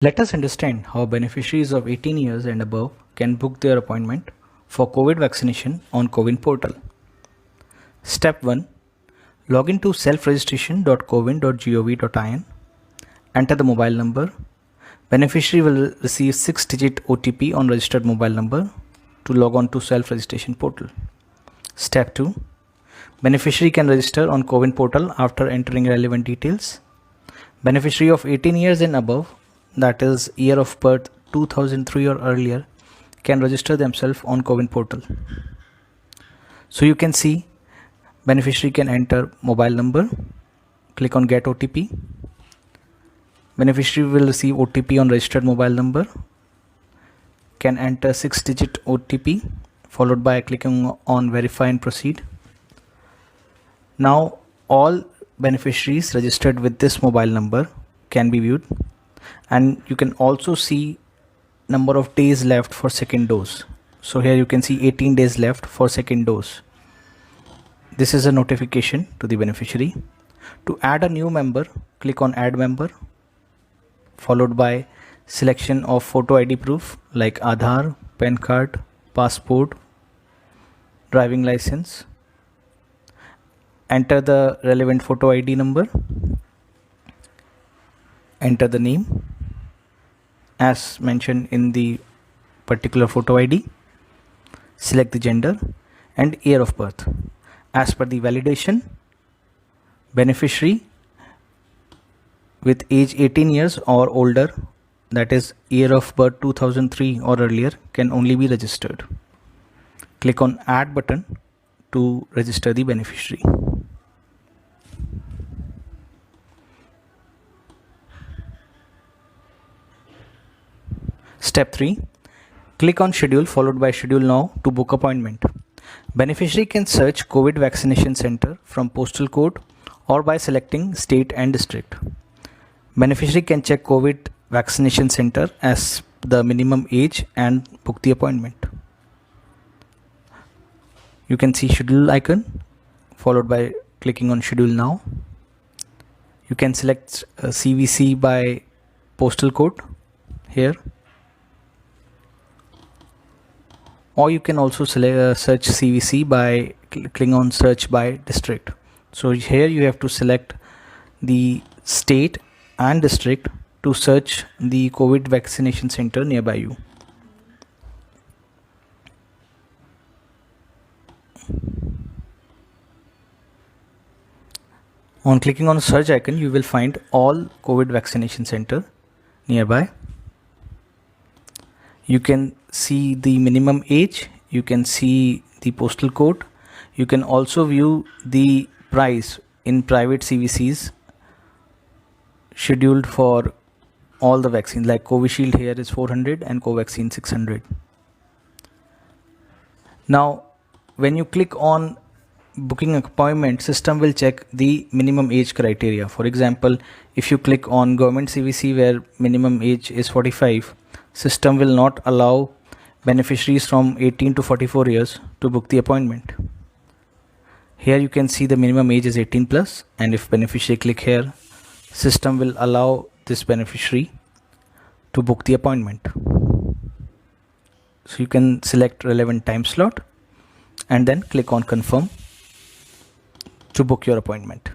Let us understand how beneficiaries of 18 years and above can book their appointment for COVID vaccination on CoWIN portal. Step 1. Log in to selfregistration.cowin.gov.in. Enter the mobile number. Beneficiary will receive 6-digit OTP on registered mobile number to log on to self-registration portal. Step 2. Beneficiary can register on CoWIN portal after entering relevant details. Beneficiary of 18 years and above, that is year of birth 2003 or earlier, can register themselves on CoWIN portal. So you can see beneficiary can enter mobile number, click on get OTP. Beneficiary will receive OTP on registered mobile number, can enter 6-digit OTP followed by clicking on verify and proceed. Now all beneficiaries registered with this mobile number can be viewed, and you can also see number of days left for second dose. So here you can see 18 days left for second dose. This is a notification to the beneficiary. To add a new member, click on add member followed by selection of photo ID proof like Aadhaar, PAN card, passport, driving license. Enter the relevant photo ID number. Enter the name as mentioned in the particular photo ID. Select the gender and year of birth. As per the validation, beneficiary with age 18 years or older, that is year of birth 2003 or earlier, can only be registered. Click on add button to register the beneficiary. Step 3. Click on schedule followed by schedule now to book appointment. Beneficiary can search COVID vaccination center from postal code or by selecting state and district. Beneficiary can check COVID vaccination center as the minimum age and book the appointment. You can see schedule icon followed by clicking on schedule now. You can select CVC by postal code here, or you can also select search CVC by clicking on search by district. So here you have to select the state and district to search the COVID vaccination center nearby you. On clicking on search icon, you will find all COVID vaccination center nearby. You can see the minimum age, you can see the postal code, you can also view the price in private CVCs scheduled for all the vaccines, like Covishield here is 400 and Covaxin 600. Now when you click on booking appointment, system will check the minimum age criteria. For example, if you click on government CVC where minimum age is 45, system will not allow beneficiaries from 18 to 44 years to book the appointment. Here you can see the minimum age is 18 plus, and if beneficiary click here, system will allow this beneficiary to book the appointment. So you can select relevant time slot and then click on confirm to book your appointment.